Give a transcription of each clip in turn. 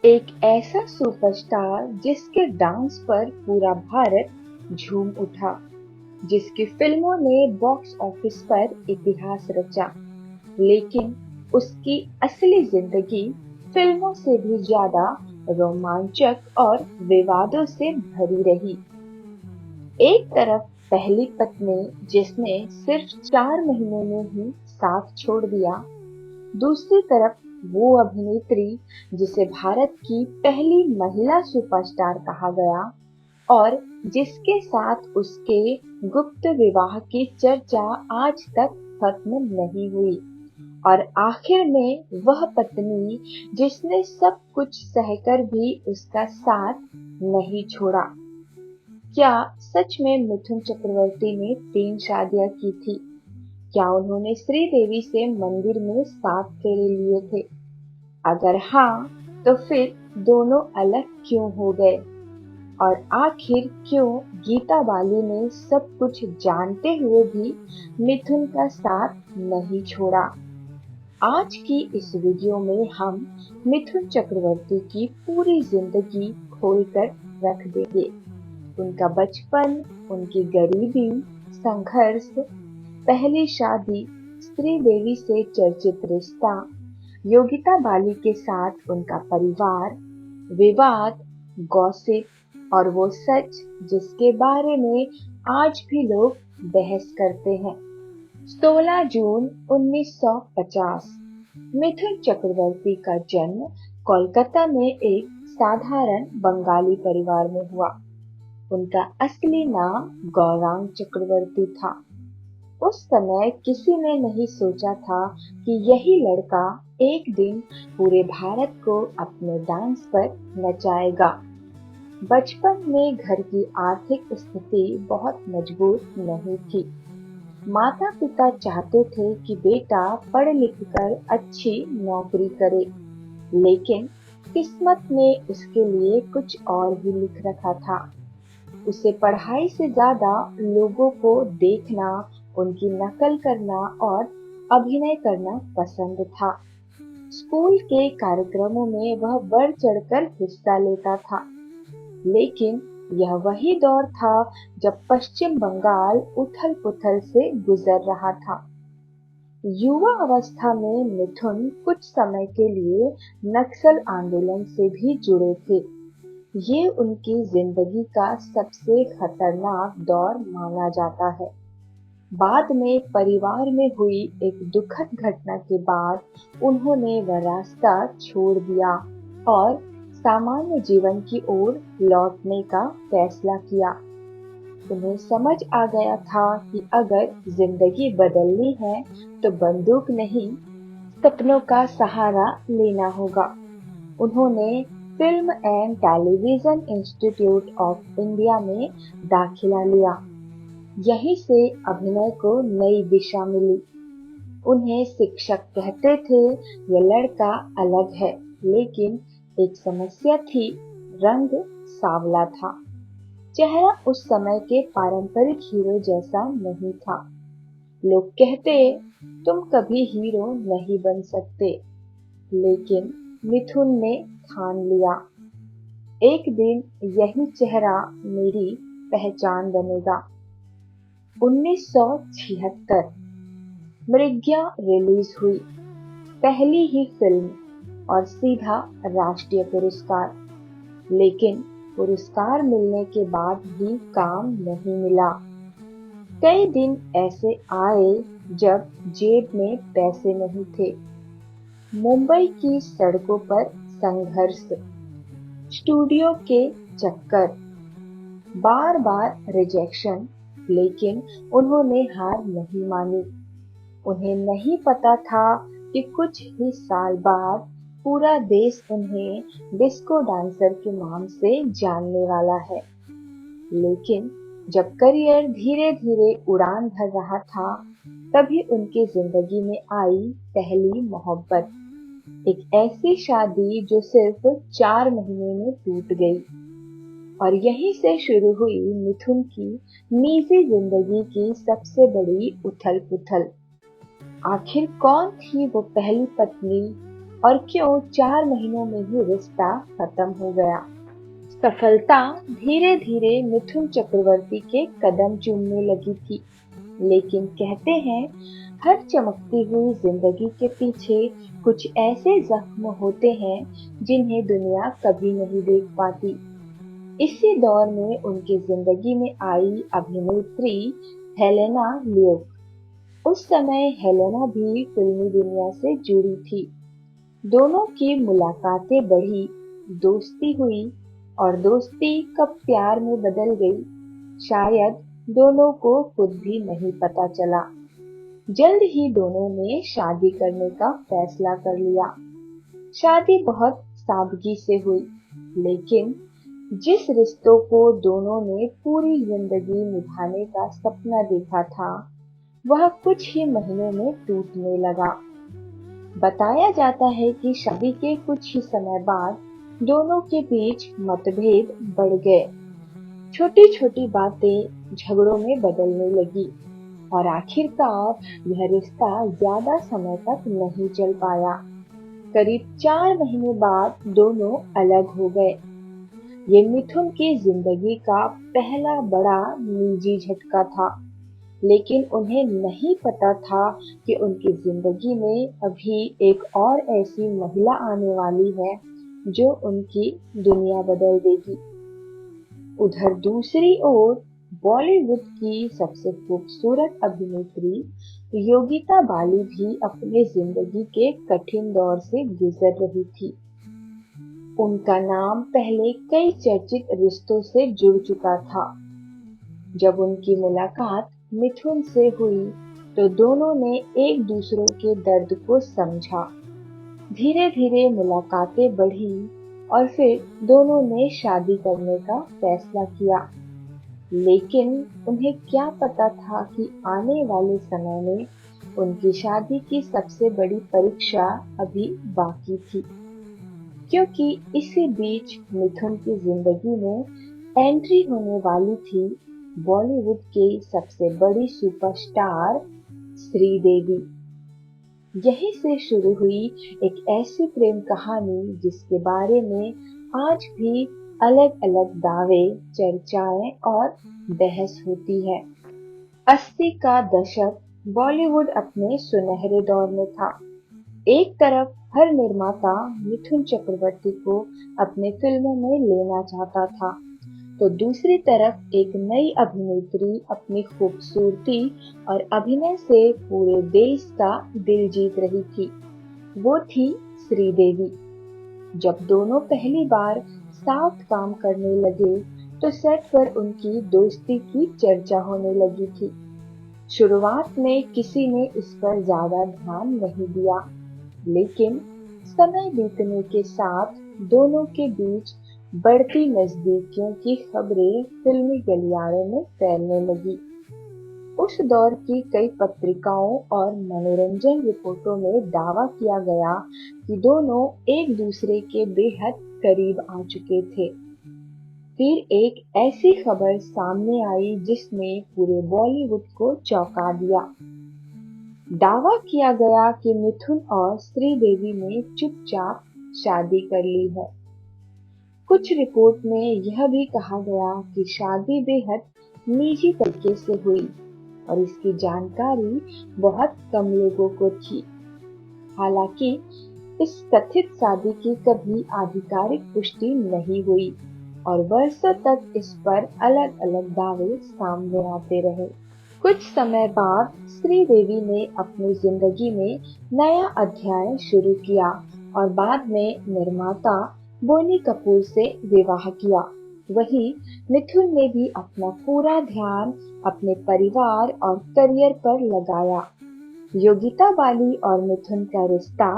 एक ऐसा सुपरस्टार जिसके डांस पर पूरा भारत झूम उठा, जिसकी फिल्मों ने बॉक्स ऑफिस पर इतिहास रचा। लेकिन उसकी असली जिंदगी फिल्मों से भी ज्यादा रोमांचक और विवादों से भरी रही। एक तरफ पहली पत्नी जिसने सिर्फ 4 महीने में ही साथ छोड़ दिया, दूसरी तरफ वो अभिनेत्री जिसे भारत की पहली महिला सुपरस्टार कहा गया और जिसके साथ उसके गुप्त विवाह की चर्चा आज तक खत्म नहीं हुई। और आखिर में वह पत्नी जिसने सब कुछ सहकर भी उसका साथ नहीं छोड़ा। क्या सच में मिथुन चक्रवर्ती ने 3 शादियां की थी? क्या उन्होंने श्रीदेवी से मंदिर में 7 फेरे लिए थे? अगर हाँ, तो फिर दोनों अलग क्यों हो गए? और आखिर क्यों गीता बाली ने सब कुछ जानते हुए भी मिथुन का साथ नहीं छोड़ा? आज की इस वीडियो में हम मिथुन चक्रवर्ती की पूरी जिंदगी खोलकर रख देंगे। उनका बचपन, उनकी गरीबी, संघर्ष, पहली शादी, श्रीदेवी से चर्चित रिश्ता, योगिता बाली के साथ उनका परिवार, विवाद, गॉसिप और वो सच जिसके बारे में आज भी लोग बहस करते हैं। 16 जून 1950 मिथुन चक्रवर्ती का जन्म कोलकाता में एक साधारण बंगाली परिवार में हुआ। उनका असली नाम गौरांग चक्रवर्ती था। उस समय किसी ने नहीं सोचा था कि यही लड़का एक दिन पूरे भारत को अपने डांस पर नचाएगा। बचपन में घर की आर्थिक स्थिति बहुत मजबूत नहीं थी। माता पिता चाहते थे कि बेटा पढ़ लिख कर अच्छी नौकरी करे, लेकिन किस्मत ने उसके लिए कुछ और भी लिख रखा था। उसे पढ़ाई से ज्यादा लोगों को देखना, उनकी नकल करना और अभिनय करना पसंद था। स्कूल के कार्यक्रमों में वह बढ़ चढ़कर हिस्सा लेता था। लेकिन यह वही दौर था जब पश्चिम बंगाल उथल पुथल से गुजर रहा था। युवा अवस्था में मिथुन कुछ समय के लिए नक्सल आंदोलन से भी जुड़े थे। ये उनकी जिंदगी का सबसे खतरनाक दौर माना जाता है। बाद में परिवार में हुई एक दुखद घटना के बाद उन्होंने वह रास्ता छोड़ दिया और सामान्य जीवन की ओर लौटने का फैसला किया। उन्हें समझ आ गया था कि अगर जिंदगी बदलनी है तो बंदूक नहीं, सपनों का सहारा लेना होगा। उन्होंने film and television institute of India में दाखिला लिया। यहीं से अभिनय को नई दिशा मिली। उन्हें शिक्षक कहते थे, यह लड़का अलग है, लेकिन एक समस्या थी, रंग सांवला था। चेहरा उस समय के पारंपरिक हीरो जैसा नहीं था। लोग कहते, तुम कभी हीरो नहीं बन सकते। लेकिन मिथुन ने ठान लिया, एक दिन यही चेहरा मेरी पहचान बनेगा। 1976 मृग्या रिलीज हुई, पहली ही फिल्म और सीधा राष्ट्रीय पुरस्कार। लेकिन पुरस्कार मिलने के बाद भी काम नहीं मिला। कई दिन ऐसे आए जब जेब में पैसे नहीं थे। मुंबई की सड़कों पर संघर्ष, स्टूडियो के चक्कर, बार बार रिजेक्शन, लेकिन उन्होंने हार नहीं मानी। उन्हें नहीं पता था कि कुछ ही साल बाद पूरा देश उन्हें डिस्को डांसर के नाम से जानने वाला है। लेकिन जब करियर धीरे धीरे उड़ान भर रहा था, तभी उनकी जिंदगी में आई पहली मोहब्बत। एक ऐसी शादी जो सिर्फ 4 महीने में टूट गई। और यहीं से शुरू हुई मिथुन की निजी जिंदगी की सबसे बड़ी उथल पुथल। आखिर कौन थी वो पहली पत्नी और क्यों 4 महीनों में ही रिश्ता खत्म हो गया। सफलता धीरे धीरे मिथुन चक्रवर्ती के कदम चूमने लगी थी, लेकिन कहते हैं हर चमकती हुई जिंदगी के पीछे कुछ ऐसे जख्म होते हैं जिन्हें दुनिया कभी नहीं देख पाती। इसी दौर में उनकी जिंदगी में आई अभिनेत्री हेलेना ल्यूक। उस समय हेलेना भी फिल्मी दुनिया से जुड़ी थी। दोनों की मुलाकातें बढ़ी, दोस्ती हुई और दोस्ती कब प्यार में बदल गई, शायद दोनों को खुद भी नहीं पता चला। जल्द ही दोनों ने शादी करने का फैसला कर लिया। शादी बहुत सादगी से हुई, लेकिन जिस रिश्तों को दोनों ने पूरी जिंदगी निभाने का सपना देखा था, वह कुछ ही महीनों में टूटने लगा। बताया जाता है कि शादी के कुछ ही समय बाद दोनों के बीच मतभेद बढ़ गए। छोटी छोटी बातें झगड़ों में बदलने लगी और आखिरकार यह रिश्ता ज्यादा समय तक नहीं चल पाया। करीब 4 महीने बाद दोनों अलग हो गए। ये मिथुन की जिंदगी का पहला बड़ा निजी झटका था, लेकिन उन्हें नहीं पता था कि उनकी जिंदगी में अभी एक और ऐसी महिला आने वाली है जो उनकी दुनिया बदल देगी। उधर दूसरी ओर बॉलीवुड की सबसे खूबसूरत अभिनेत्री योगिता बाली भी अपने जिंदगी के कठिन दौर से गुजर रही थी। उनका नाम पहले कई चर्चित रिश्तों से जुड़ चुका था। जब उनकी मुलाकात मिथुन से हुई तो दोनों ने एक दूसरे के दर्द को समझा। धीरे धीरे मुलाकातें बढ़ी और फिर दोनों ने शादी करने का फैसला किया। लेकिन उन्हें क्या पता था कि आने वाले समय में उनकी शादी की सबसे बड़ी परीक्षा अभी बाकी थी, क्योंकि इसी बीच मिथुन की जिंदगी में एंट्री होने वाली थी बॉलीवुड की सबसे बड़ी सुपरस्टार श्रीदेवी। यहीं से शुरू हुई एक ऐसी प्रेम कहानी जिसके बारे में आज भी अलग अलग दावे, चर्चाएं और बहस होती है। 80 का दशक बॉलीवुड अपने सुनहरे दौर में था। एक तरफ हर निर्माता मिथुन चक्रवर्ती को अपने फिल्मों में लेना चाहता था, तो दूसरी तरफ एक नई अभिनेत्री अपनी खूबसूरती और अभिनय से पूरे देश का दिल जीत रही थी। वो थी श्रीदेवी। जब दोनों पहली बार साथ काम करने लगे तो सेट पर उनकी दोस्ती की चर्चा होने लगी थी। शुरुआत में किसी ने इस पर ज्यादा ध्यान नहीं दिया, लेकिन समय बीतने के साथ दोनों के बीच बढ़ती नजदीकियों की खबरें फिल्मी गलियारों में फैलने लगी। उस दौर की कई पत्रिकाओं और मनोरंजन रिपोर्टों में दावा किया गया कि दोनों एक दूसरे के बेहद करीब आ चुके थे। फिर एक ऐसी खबर सामने आई जिसने पूरे बॉलीवुड को चौंका दिया। दावा किया गया कि मिथुन और श्रीदेवी ने चुपचाप शादी कर ली है। कुछ रिपोर्ट में यह भी कहा गया कि शादी बेहद निजी तरीके से हुई और इसकी जानकारी बहुत कम लोगों को थी। हालांकि इस कथित शादी की कभी आधिकारिक पुष्टि नहीं हुई और वर्षों तक इस पर अलग अलग दावे सामने आते रहे। कुछ समय बाद श्रीदेवी ने अपनी जिंदगी में नया अध्याय शुरू किया और बाद में निर्माता बोनी कपूर से विवाह किया। वहीं मिथुन ने भी अपना पूरा ध्यान अपने परिवार और करियर पर लगाया। योगिता बाली और मिथुन का रिश्ता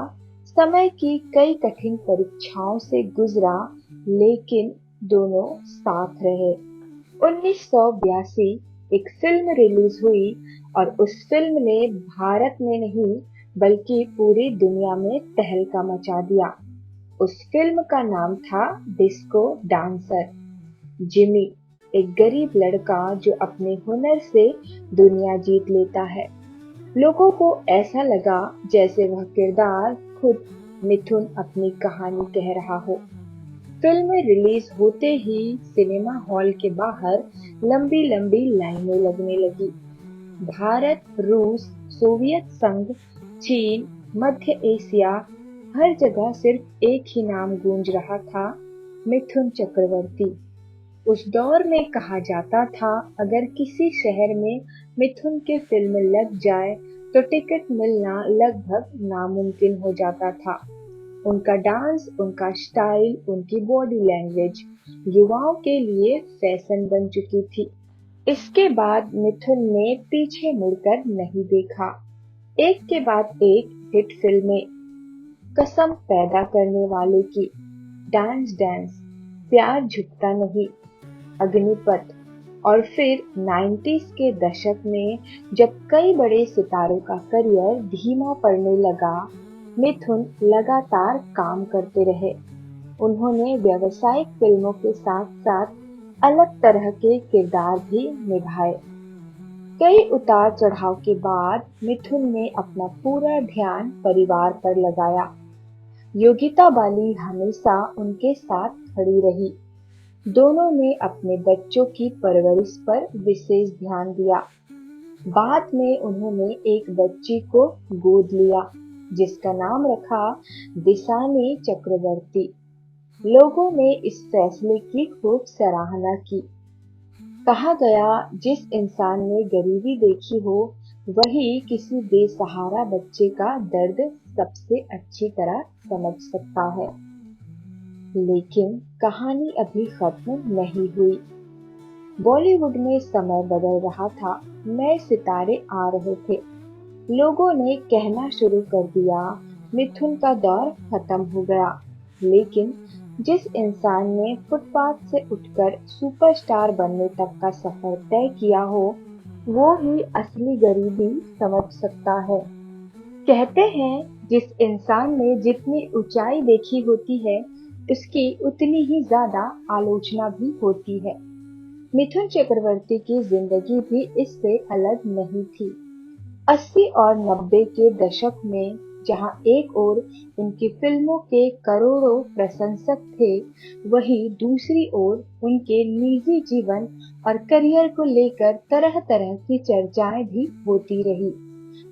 समय की कई कठिन परीक्षाओं से गुजरा, लेकिन दोनों साथ रहे। 1982 एक फिल्म रिलीज हुई और उस फिल्म ने भारत में नहीं बल्कि पूरी दुनिया में तहलका मचा दिया। उस फिल्म का नाम था डिस्को डांसर। जिमी एक गरीब लड़का जो अपने हुनर से दुनिया जीत लेता है। लोगों को ऐसा लगा जैसे वह किरदार खुद मिथुन अपनी कहानी कह रहा हो। फिल्म रिलीज होते ही सिनेमा हॉल के बाहर लंबी लंबी लाइनें लगने लगी। भारत, रूस, सोवियत संघ, चीन, मध्य एशिया, हर जगह सिर्फ एक ही नाम गूंज रहा था, मिथुन चक्रवर्ती। उस दौर में कहा जाता था, अगर किसी शहर में मिथुन की फिल्म लग जाए तो टिकट मिलना लगभग नामुमकिन हो जाता था। उनका डांस, उनका स्टाइल, उनकी बॉडी लैंग्वेज युवाओं के लिए फैशन बन चुकी थी। इसके बाद मिथुन ने पीछे मुड़कर नहीं देखा। एक के बाद एक हिट फिल्में, कसम पैदा करने वाले की, डांस डांस, प्यार झुकता नहीं, अग्निपथ, और फिर 90s के दशक में जब कई बड़े सितारों का करियर धीमा पड़ने लगा, मिथुन लगातार काम करते रहे। उन्होंने व्यावसायिक फिल्मों के साथ साथ अलग तरह के किरदार भी निभाए। कई उतार चढ़ाव के बाद मिथुन ने अपना पूरा ध्यान परिवार पर लगाया। योगिता बाली हमेशा उनके साथ खड़ी रही। दोनों ने अपने बच्चों की परवरिश पर विशेष ध्यान दिया। बाद में उन्होंने एक बच्ची को गोद लिया, जिसका नाम रखा दिशानी चक्रवर्ती। लोगों ने इस फैसले की खूब सराहना की। कहा गया, जिस इंसान ने गरीबी देखी हो, वही किसी बेसहारा बच्चे का दर्द सबसे अच्छी तरह समझ सकता है। लेकिन कहानी अभी खत्म नहीं हुई। बॉलीवुड में समय बदल रहा था, नए सितारे आ रहे थे। लोगों ने कहना शुरू कर दिया, मिथुन का दौर खत्म हो गया। लेकिन जिस इंसान ने फुटपाथ से उठकर सुपरस्टार बनने तक का सफर तय किया हो, वो ही असली गरीबी समझ सकता है। कहते हैं, जिस इंसान ने जितनी ऊंचाई देखी होती है, उसकी उतनी ही ज्यादा आलोचना भी होती है। मिथुन चक्रवर्ती की जिंदगी भी इससे अलग नहीं थी। 80 और 90 के दशक में जहां एक ओर उनकी फिल्मों के करोड़ों प्रशंसक थे, वहीं दूसरी ओर उनके निजी जीवन और करियर को लेकर तरह तरह की चर्चाएं भी होती रही।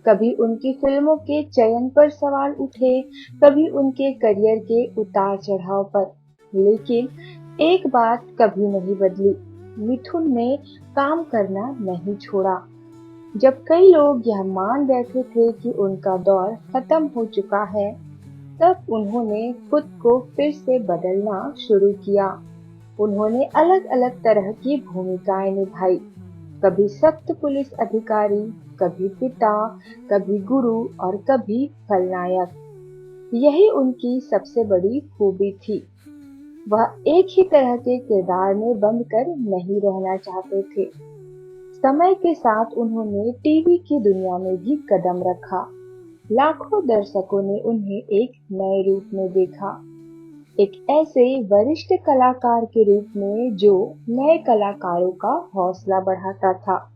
कभी उनकी फिल्मों के चयन पर सवाल उठे, कभी उनके करियर के उतार चढ़ाव पर। लेकिन एक बात कभी नहीं बदली, मिथुन ने काम करना नहीं छोड़ा। जब कई लोग यह मान बैठे थे कि उनका दौर खत्म हो चुका है, तब उन्होंने खुद को फिर से बदलना शुरू किया। उन्होंने अलग अलग तरह की भूमिकाएं निभाई, कभी सख्त पुलिस अधिकारी, कभी पिता, कभी गुरु और कभी खलनायक। यही उनकी सबसे बड़ी खूबी थी। वह एक ही तरह के किरदार में बंद कर नहीं रहना चाहते थे। समय के साथ उन्होंने टीवी की दुनिया में भी कदम रखा। लाखों दर्शकों ने उन्हें एक नए रूप में देखा, एक ऐसे वरिष्ठ कलाकार के रूप में जो नए कलाकारों का हौसला बढ़ाता था।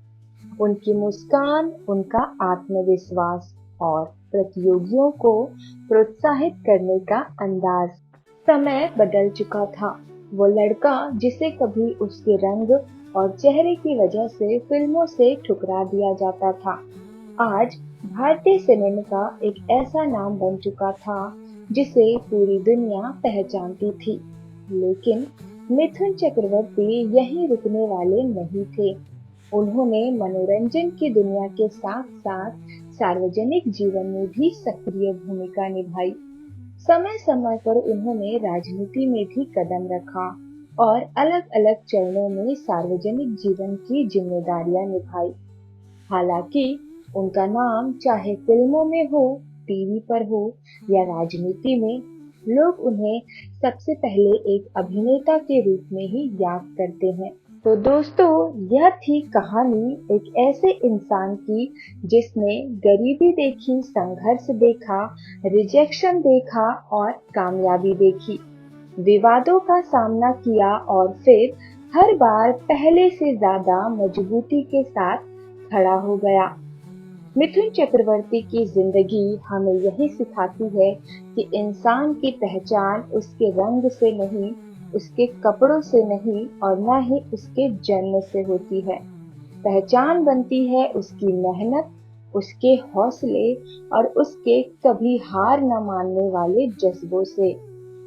उनकी मुस्कान, उनका आत्मविश्वास और प्रतियोगियों को प्रोत्साहित करने का अंदाज। समय बदल चुका था। वो लड़का जिसे कभी उसके रंग और चेहरे की वजह से फिल्मों से ठुकरा दिया जाता था, आज भारतीय सिनेमा का एक ऐसा नाम बन चुका था जिसे पूरी दुनिया पहचानती थी। लेकिन मिथुन चक्रवर्ती यहीं रुकने वाले नहीं थे। उन्होंने मनोरंजन की दुनिया के साथ साथ सार्वजनिक जीवन में भी सक्रिय भूमिका निभाई। समय समय पर उन्होंने राजनीति में भी कदम रखा और अलग अलग चरणों में सार्वजनिक जीवन की जिम्मेदारियां निभाई। हालांकि उनका नाम चाहे फिल्मों में हो, टीवी पर हो या राजनीति में, लोग उन्हें सबसे पहले एक अभिनेता के रूप में ही याद करते हैं। तो दोस्तों, यह थी कहानी एक ऐसे इंसान की जिसने गरीबी देखी, संघर्ष देखा, रिजेक्शन देखा और कामयाबी देखी, विवादों का सामना किया और फिर हर बार पहले से ज्यादा मजबूती के साथ खड़ा हो गया। मिथुन चक्रवर्ती की जिंदगी हमें यही सिखाती है कि इंसान की पहचान उसके रंग से नहीं, उसके कपड़ों से नहीं और न ही उसके जन्म से होती है। पहचान बनती है उसकी मेहनत, उसके हौसले और उसके कभी हार न मानने वाले जज्बों से।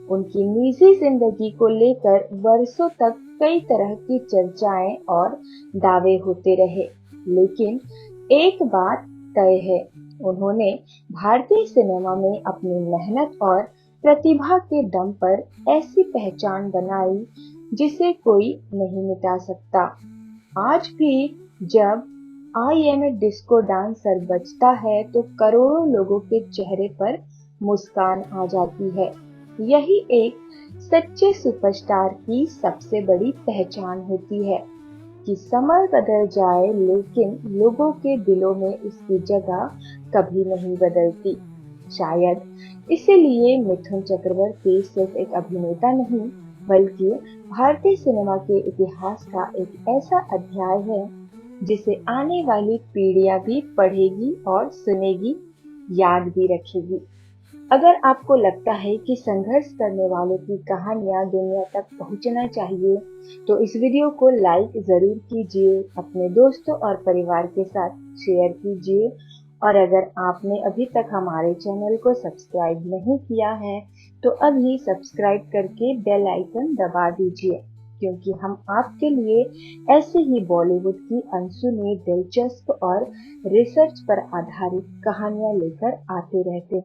उनकी निजी जिंदगी को लेकर वर्षों तक कई तरह की चर्चाएं और दावे होते रहे, लेकिन एक बात तय है, उन्होंने भारतीय सिनेमा में अपनी मेहनत और प्रतिभा के दम पर ऐसी पहचान बनाई जिसे कोई नहीं मिटा सकता। आज भी जब I am a disco dancer बजता है तो करोड़ों लोगों के चेहरे पर मुस्कान आ जाती है। यही एक सच्चे सुपरस्टार की सबसे बड़ी पहचान होती है कि समय बदल जाए लेकिन लोगों के दिलों में उसकी जगह कभी नहीं बदलती। शायद इसीलिए मिथुन चक्रवर्ती सिर्फ एक अभिनेता नहीं, बल्कि भारतीय सिनेमा के इतिहास का एक ऐसा अध्याय है जिसे आने वाली पीढ़ियां भी पढ़ेगी और सुनेगी, याद भी रखेगी। अगर आपको लगता है कि संघर्ष करने वालों की कहानियां दुनिया तक पहुंचना चाहिए, तो इस वीडियो को लाइक जरूर कीजिए, अपने दोस्तों और परिवार के साथ शेयर कीजिए और अगर आपने अभी तक हमारे चैनल को सब्सक्राइब नहीं किया है, तो अभी सब्सक्राइब करके बेल आइकन दबा दीजिए, क्योंकि हम आपके लिए ऐसे ही बॉलीवुड की अनसुनी, दिलचस्प और रिसर्च पर आधारित कहानियां लेकर आते रहते हैं।